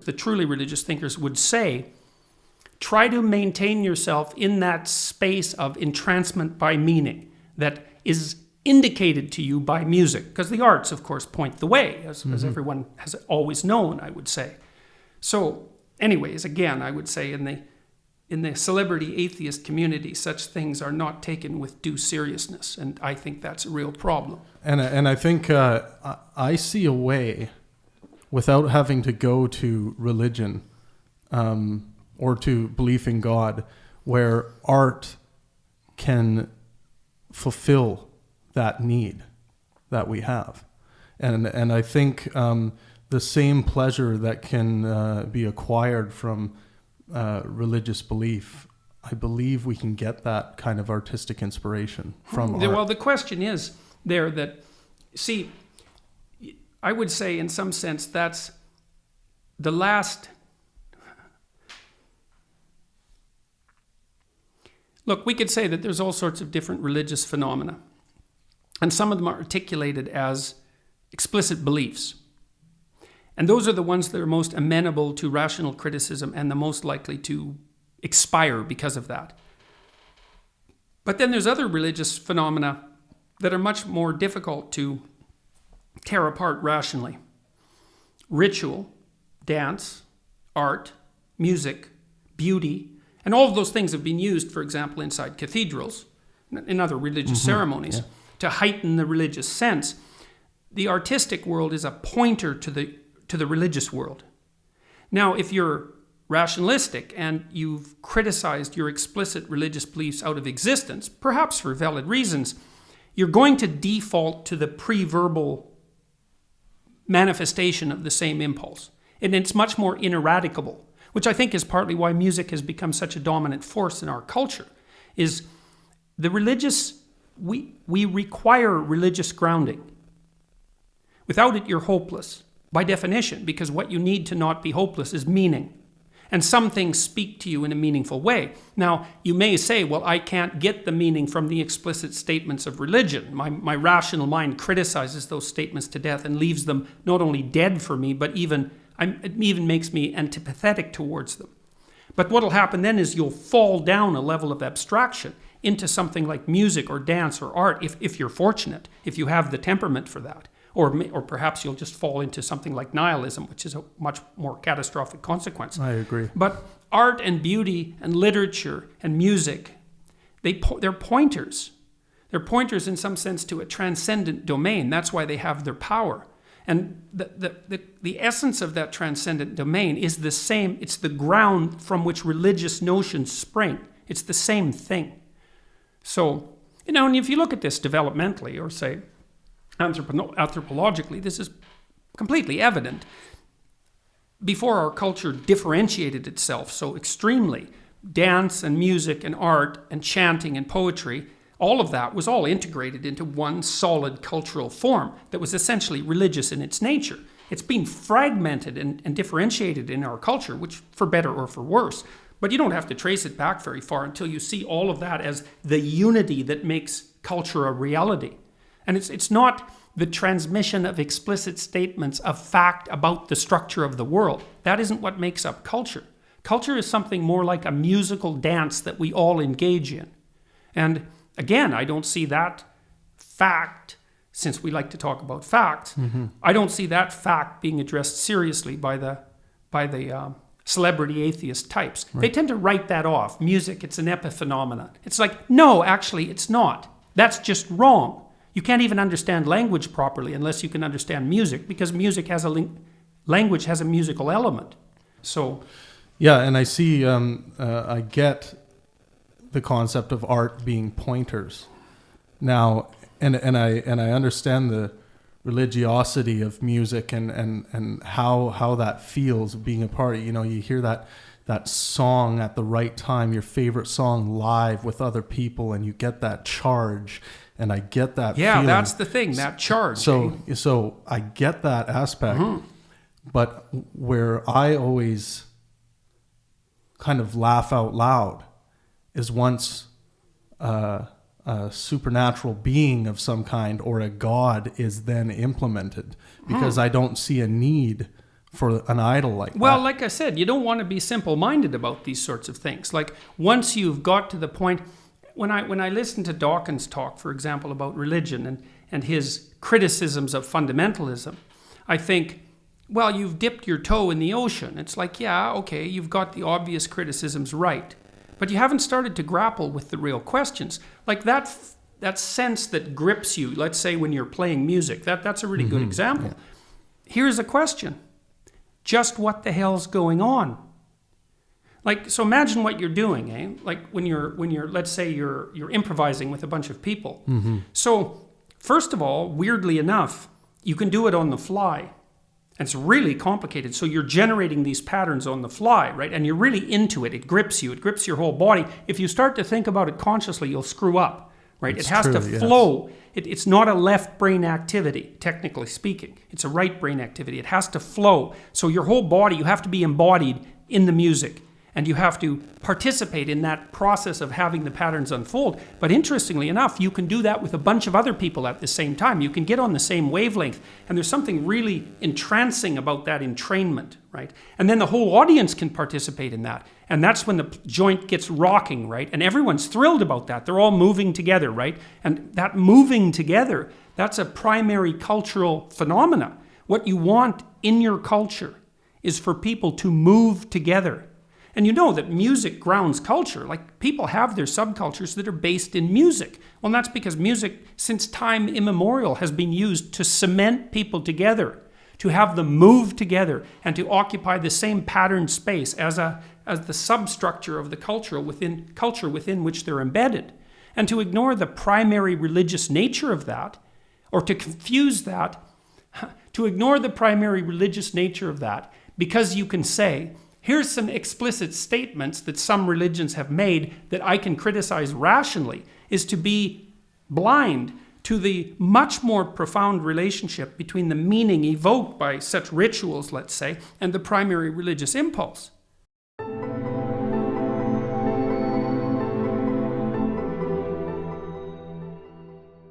the truly religious thinkers would say, try to maintain yourself in that space of entrancement by meaning that is indicated to you by music. Because the arts, of course, point the way, as everyone has always known, I would say. So, anyways, again, I would say in the celebrity atheist community, such things are not taken with due seriousness. And I think that's a real problem. And I think I see a way, without having to go to religion or to belief in God, where art can fulfill that need that we have. And I think the same pleasure that can be acquired from religious belief, I believe we can get that kind of artistic inspiration from art. Well, the question is there that, see, I would say in some sense that's the last... Look, we could say that there's all sorts of different religious phenomena, and some of them are articulated as explicit beliefs. And those are the ones that are most amenable to rational criticism and the most likely to expire because of that. But then there's other religious phenomena that are much more difficult to tear apart rationally. Ritual, dance, art, music, beauty, and all of those things have been used, for example, inside cathedrals, in other religious ceremonies, to heighten the religious sense. The artistic world is a pointer to the religious world. Now, if you're rationalistic and you've criticized your explicit religious beliefs out of existence, perhaps for valid reasons, you're going to default to the pre-verbal manifestation of the same impulse. And it's much more ineradicable, which I think is partly why music has become such a dominant force in our culture, is the religious, we require religious grounding. Without it, you're hopeless, by definition, because what you need to not be hopeless is meaning. And some things speak to you in a meaningful way. Now, you may say, well, I can't get the meaning from the explicit statements of religion. My rational mind criticizes those statements to death and leaves them not only dead for me, but it even makes me antipathetic towards them. But what will happen then is you'll fall down a level of abstraction into something like music or dance or art, if you're fortunate, if you have the temperament for that. Or perhaps you'll just fall into something like nihilism, which is a much more catastrophic consequence. I agree. But art and beauty and literature and music, they're pointers. They're pointers in some sense to a transcendent domain. That's why they have their power. And the essence of that transcendent domain is the same. It's the ground from which religious notions spring. It's the same thing. So, and if you look at this developmentally, or say anthropologically, this is completely evident. Before our culture differentiated itself so extremely, dance and music and art and chanting and poetry, all of that was all integrated into one solid cultural form that was essentially religious in its nature. It's been fragmented and differentiated in our culture, which for better or for worse. But you don't have to trace it back very far until you see all of that as the unity that makes culture a reality. And it's not the transmission of explicit statements of fact about the structure of the world. That isn't what makes up culture. Culture is something more like a musical dance that we all engage in. And again, I don't see that fact, since we like to talk about facts, I don't see that fact being addressed seriously by the celebrity atheist types. Right. They tend to write that off. Music, it's an epiphenomenon. It's like, no, actually, it's not. That's just wrong. You can't even understand language properly unless you can understand music, because music has language has a musical element. So, yeah, and I see, I get the concept of art being pointers now, and I understand the religiosity of music and how that feels being a part. You hear that song at the right time, your favorite song live with other people, and you get that charge. And I get that feeling. That's the thing, that charge. So I get that aspect, but where I always kind of laugh out loud is once a supernatural being of some kind or a god is then implemented, because I don't see a need for an idol like Well, that. like I said, you don't want to be simple-minded about these sorts of things. Like, once you've got to the point, when I listen to Dawkins talk, for example, about religion and his criticisms of fundamentalism, I think, well, you've dipped your toe in the ocean. It's like, yeah, okay, you've got the obvious criticisms right, but you haven't started to grapple with the real questions. Like that sense that grips you, let's say when you're playing music, that's a really good example. Yeah. Here's a question. Just what the hell's going on? Like, so imagine what you're doing, eh? Like when you're let's say you're improvising with a bunch of people. So first of all, weirdly enough, you can do it on the fly. And it's really complicated. So you're generating these patterns on the fly, right? And you're really into it. It grips you. It grips your whole body. If you start to think about it consciously, you'll screw up, right? It's it has true, to yes. flow. It's not a left brain activity, technically speaking. It's a right brain activity. It has to flow. So your whole body, you have to be embodied in the music. And you have to participate in that process of having the patterns unfold. But interestingly enough, you can do that with a bunch of other people at the same time. You can get on the same wavelength. And there's something really entrancing about that entrainment, right? And then the whole audience can participate in that. And that's when the joint gets rocking, right? And everyone's thrilled about that. They're all moving together, right? And that moving together, that's a primary cultural phenomena. What you want in your culture is for people to move together. And you know that music grounds culture. Like, people have their subcultures that are based in music. Well, and that's because music, since time immemorial, has been used to cement people together, to have them move together, and to occupy the same patterned space as the substructure of the culture within which they're embedded. And to ignore the primary religious nature of that, or to confuse that, to ignore the primary religious nature of that, because you can say, here's some explicit statements that some religions have made that I can criticize rationally, is to be blind to the much more profound relationship between the meaning evoked by such rituals, let's say, and the primary religious impulse.